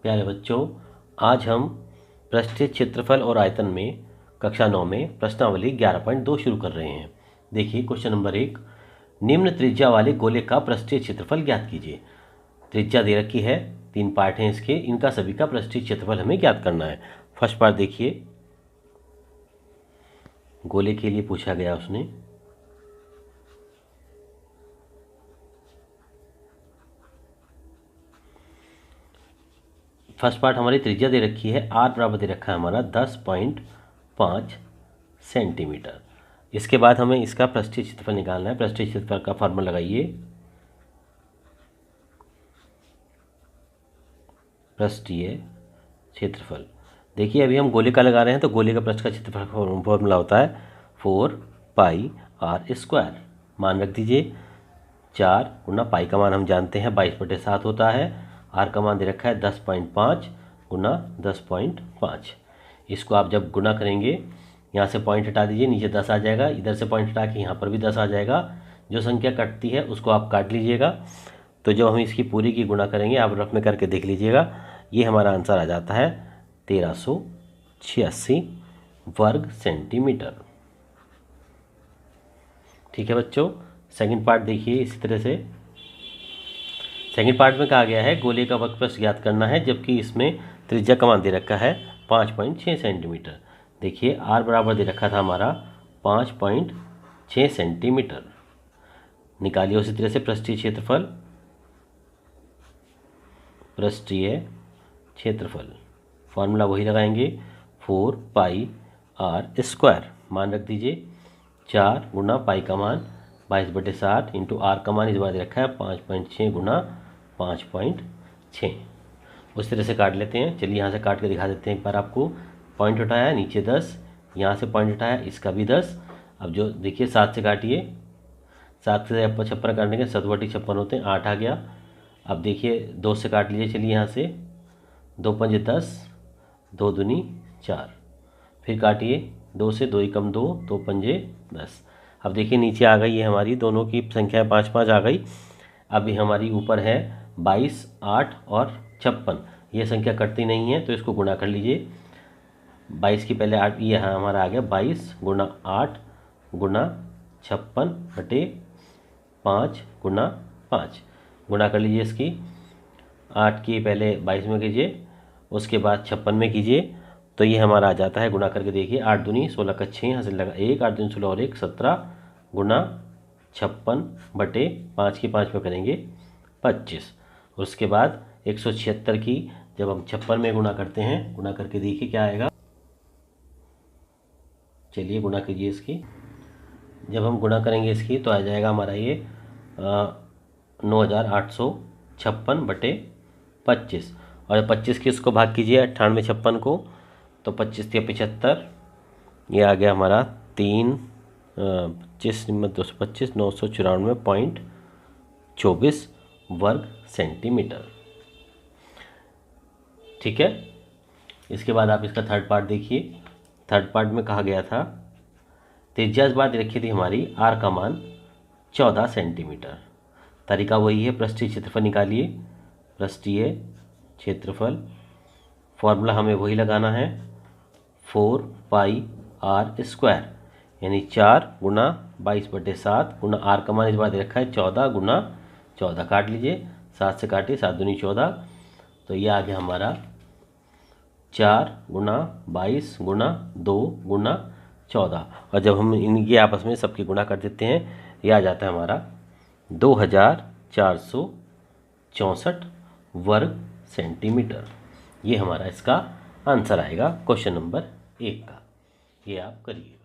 प्यारे बच्चों, आज हम पृष्ठीय क्षेत्रफल और आयतन में कक्षा 9 में प्रश्नावली 11.2 शुरू कर रहे हैं। देखिए क्वेश्चन नंबर 1, निम्न त्रिज्या वाले गोले का पृष्ठीय क्षेत्रफल ज्ञात कीजिए। त्रिज्या दे रखी है, 3 पार्ट हैं इसके, इनका सभी का पृष्ठीय क्षेत्रफल हमें ज्ञात करना है। फर्स्ट पार्ट देखिए, गोले के लिए पूछा गया उसने। फर्स्ट पार्ट हमारी त्रिज्या दे रखी है, आर बराबर दे रखा है हमारा 10.5 सेंटीमीटर। इसके बाद हमें इसका पृष्ठीय क्षेत्रफल निकालना है। पृष्ठीय क्षेत्रफल का फॉर्मूला लगाइए, पृष्ठीय क्षेत्रफल। देखिए अभी हम गोले का लगा रहे हैं, तो गोले का पृष्ठ का क्षेत्रफल फॉर्मूला होता है 4πr²। मान रख दीजिए 4 गुना पाई का मान हम जानते हैं 22/7 होता है। आर का मान दे रखा है 10.5 गुना 10.5। इसको आप जब गुना करेंगे, यहाँ से पॉइंट हटा दीजिए, नीचे 10 आ जाएगा, इधर से पॉइंट हटा के यहाँ पर भी 10 आ जाएगा। जो संख्या कटती है उसको आप काट लीजिएगा। तो जब हम इसकी पूरी की गुना करेंगे, आप रफ में करके देख लीजिएगा, ये हमारा आंसर आ जाता है 1386 वर्ग सेंटीमीटर। ठीक है बच्चों, सेकंड पार्ट देखिए इसी तरह से। सेकंड पार्ट में कहा गया है गोले का वक्रपृष्ठ ज्ञात करना है, जबकि इसमें त्रिज्या का मान दे रखा है 5.6 सेंटीमीटर। देखिए आर बराबर दे रखा था हमारा 5.6 सेंटीमीटर। निकालिए उसी तरह से पृष्ठीय क्षेत्रफल। पृष्ठीय क्षेत्रफल फॉर्मूला वही लगाएंगे 4πr²। मान रख दीजिए 4 गुना पाई का मान 22/7 इंटू आर का मान इस बार दे रखा है 5.6 गुना 5.6। उस तरह से काट लेते हैं। चलिए यहाँ से काट के दिखा देते हैं एक बार आपको। पॉइंट उठाया नीचे 10, यहाँ से पॉइंट उठाया इसका भी 10। अब जो देखिए 7 से काटिए, 7 से 56 काटने के 7/56 होते हैं, 8 आ गया। अब देखिए 2 से काट लीजिए, चलिए यहाँ से 2 पंजे 10, 2 दूनी 4। फिर काटिए 2 से, 2 कम 2, 2 पंजे 10। अब देखिए नीचे आ गई है हमारी, दोनों की संख्या 5-5 आ गई। अभी हमारी ऊपर है 22, 8 और 56। ये संख्या कटती नहीं है, तो इसको गुणा कर लीजिए। 22 की पहले 8, ये हमारा आ गया 22 गुना 8 गुना 56/5 गुना 5। गुणा कर लीजिए इसकी। 8 की पहले 22 में कीजिए, उसके बाद 56 में कीजिए, तो ये हमारा आ जाता है। गुणा करके देखिए, 8 दूनी 16 का 6, यहाँ से लगा 1, 8 दूनी 16 और 1 17 गुना 56/5 की 5 में करेंगे 25। उसके बाद 176 की जब हम 56 में गुणा करते हैं, गुणा करके देखिए क्या आएगा। चलिए गुणा कीजिए इसकी। जब हम गुणा करेंगे इसकी तो आ जाएगा हमारा ये 9856/25। और 25 की इसको भाग कीजिए 98 56 को, तो 25 या 75, ये आ गया हमारा 3 25 225 994.24 वर्ग सेंटीमीटर। ठीक है, इसके बाद आप इसका थर्ड पार्ट देखिए। थर्ड पार्ट में कहा गया था, त्रिज्या इस बार दे रखी थी हमारी, आर का मान 14 सेंटीमीटर। तरीका वही है, पृष्ठीय क्षेत्रफल निकालिए। पृष्ठीय क्षेत्रफल फॉर्मूला हमें वही लगाना है 4πr², यानी 4 गुना 22/7 गुना आर का मान इस बार दे रखा है 14 गुना 14। काट लीजिए, 7 से काटिए, 7 दूनी 14, तो ये आ गया हमारा 4 गुना 22 गुना 2 गुना 14। और जब हम इनके आपस में सबकी गुणा कर देते हैं, यह आ जाता है हमारा 2464 वर्ग सेंटीमीटर। ये हमारा इसका आंसर आएगा क्वेश्चन नंबर 1 का। ये आप करिए।